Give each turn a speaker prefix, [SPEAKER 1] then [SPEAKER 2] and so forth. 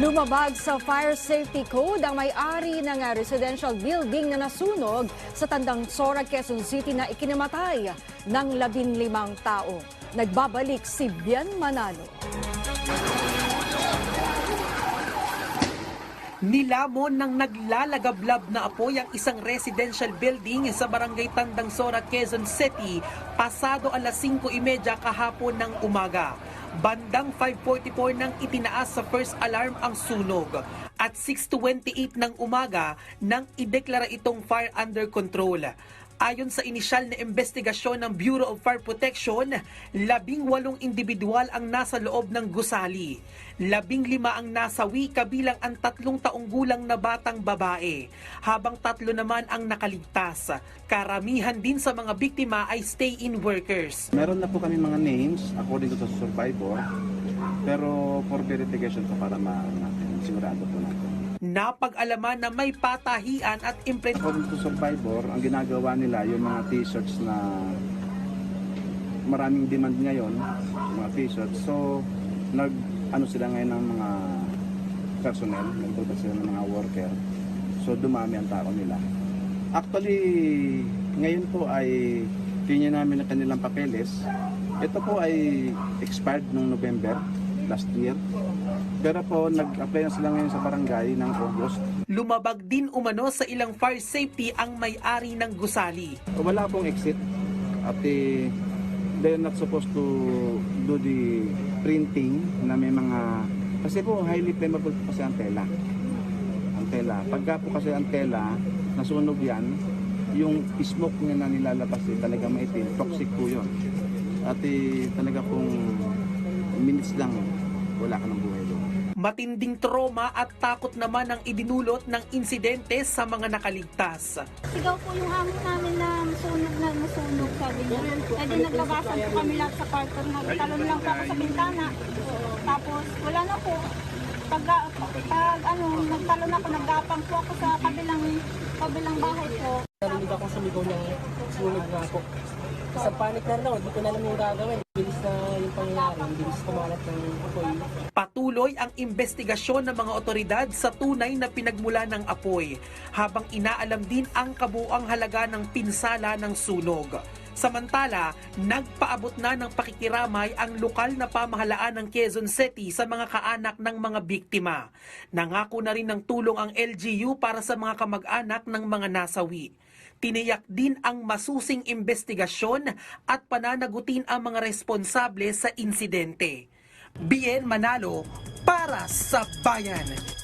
[SPEAKER 1] Lumabag sa Fire Safety Code ang may-ari ng residential building na nasunog sa Tandangsora, Quezon City na ikinamatay ng 15 tao. Nagbabalik si Bien Manalo.
[SPEAKER 2] Nilamon ng naglalagablab na apoy ang isang residential building sa barangay Tandangsora, Quezon City pasado alas 5:30 kahapon ng umaga. Bandang 5:44 nang itinaas sa first alarm ang sunog at 6:28 ng umaga nang ideklara itong fire under control. Ayon sa inisyal na investigasyon ng Bureau of Fire Protection, 18 individual ang nasa loob ng gusali. 15 ang nasawi kabilang ang 3 taong gulang na batang babae, habang 3 naman ang nakaligtas. Karamihan din sa mga biktima ay stay-in workers.
[SPEAKER 3] Meron na po kami mga names according to the survivor, pero for verification po para sigurado po natin.
[SPEAKER 2] Napag-alaman na may patahian at
[SPEAKER 3] According to survivor, ang ginagawa nila yung mga t-shirts na maraming demand ngayon, mga t-shirts. So, nag-ano sila ngayon ng mga personnel, nagpunta sila ng mga worker. So, dumami ang tao nila. Actually, ngayon po ay tingnan namin ang kanilang papeles. Ito po ay expired noong November last year. Pero po, nag-apply na sila ngayon sa barangay ng August.
[SPEAKER 2] Lumabag din umano sa ilang fire safety ang may-ari ng gusali.
[SPEAKER 3] Wala pong exit at they're not supposed to do the printing na may mga... Kasi po, highly flammable po kasi ang tela. Ang tela. Pagka po kasi ang tela, nasunog yan, yung smoke niya na nilalabas talaga maitim, toxic po yun. At talaga pong minutes lang, wala ka ng buhay doon.
[SPEAKER 2] Matinding trauma at takot naman ang idinulot ng insidente sa mga nakaligtas.
[SPEAKER 4] Sigaw po yung amo namin na masunog, sabi niya. E di naglabasan po kami lahat sa kwarto. Nagtalon lang po ako sa bintana. Tapos wala na po. Nagtalon ako, naggapang po ako sa kabilang bahay po.
[SPEAKER 5] Narinig ako sumigaw ng sunog nga po. Sa panic na rin ako, hindi ko na alam yung gagawin. Bilis na yung pangyayari, bilis kumalat ng apoy.
[SPEAKER 2] Patuloy ang investigasyon ng mga otoridad sa tunay na pinagmula ng apoy, habang inaalam din ang kabuuang halaga ng pinsala ng sunog. Samantala, nagpaabot na ng pakikiramay ang lokal na pamahalaan ng Quezon City sa mga kaanak ng mga biktima. Nangako na rin ng tulong ang LGU para sa mga kamag-anak ng mga nasawi. Tiniyak din ang masusing investigasyon at pananagutin ang mga responsable sa insidente. Bien Manalo para sa Bayan.